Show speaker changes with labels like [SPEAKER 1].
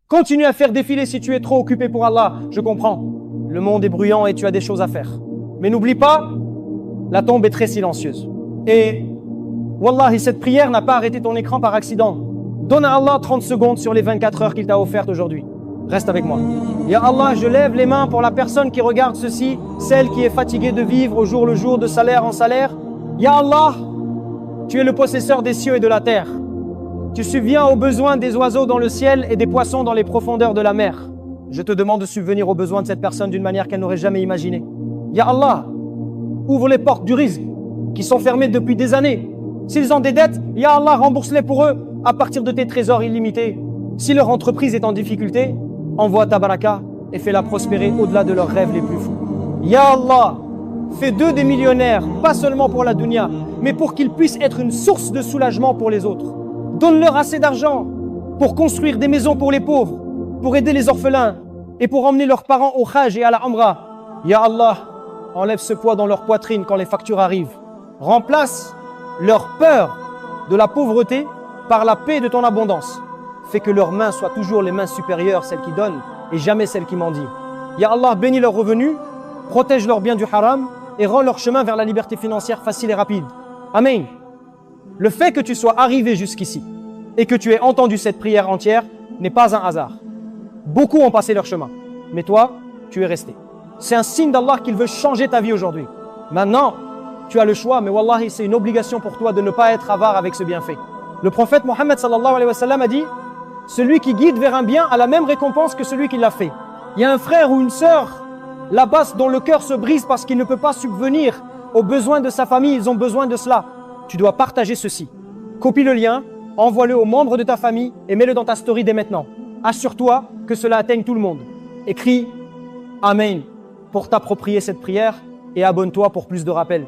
[SPEAKER 1] Continue à faire défiler si tu es trop occupé pour Allah, je comprends. Le monde est bruyant et tu as des choses à faire. Mais n'oublie pas, la tombe est très silencieuse. Et Wallahi, cette prière n'a pas arrêté ton écran par accident. Donne à Allah 30 secondes sur les 24 heures qu'il t'a offertes aujourd'hui. Reste avec moi. Ya Allah, je lève les mains pour la personne qui regarde ceci, celle qui est fatiguée de vivre au jour le jour, de salaire en salaire. Ya Allah, tu es le possesseur des cieux et de la terre. Tu subviens aux besoins des oiseaux dans le ciel et des poissons dans les profondeurs de la mer. Je te demande de subvenir aux besoins de cette personne d'une manière qu'elle n'aurait jamais imaginée. Ya Allah, ouvre les portes du rizq qui sont fermées depuis des années. S'ils ont des dettes, Ya Allah, rembourse-les pour eux à partir de tes trésors illimités. Si leur entreprise est en difficulté, envoie ta baraka et fais-la prospérer au-delà de leurs rêves les plus fous. Ya Allah, fais d'eux des millionnaires, pas seulement pour la dunya, mais pour qu'ils puissent être une source de soulagement pour les autres. Donne-leur assez d'argent pour construire des maisons pour les pauvres, pour aider les orphelins et pour emmener leurs parents au Hajj et à la Umrah. Ya Allah, enlève ce poids dans leur poitrine quand les factures arrivent. Remplace leur peur de la pauvreté par la paix de ton abondance. Fais que leurs mains soient toujours les mains supérieures, celles qui donnent, et jamais celles qui mendient. Ya Allah, bénis leurs revenus, protège leurs biens du haram et rend leur chemin vers la liberté financière facile et rapide. Amen. Le fait que tu sois arrivé jusqu'ici et que tu aies entendu cette prière entière n'est pas un hasard. Beaucoup ont passé leur chemin, mais toi, tu es resté. C'est un signe d'Allah qu'il veut changer ta vie aujourd'hui. Maintenant, tu as le choix, mais wallahi, c'est une obligation pour toi de ne pas être avare avec ce bienfait. Le prophète Mohammed sallallahu alayhi wa sallam a dit: celui qui guide vers un bien a la même récompense que celui qui l'a fait. Il y a un frère ou une sœur là-bas dont le cœur se brise parce qu'il ne peut pas subvenir aux besoins de sa famille, ils ont besoin de cela. Tu dois partager ceci. Copie le lien, envoie-le aux membres de ta famille et mets-le dans ta story dès maintenant. Assure-toi que cela atteigne tout le monde. Écris Amen pour t'approprier cette prière et abonne-toi pour plus de rappels.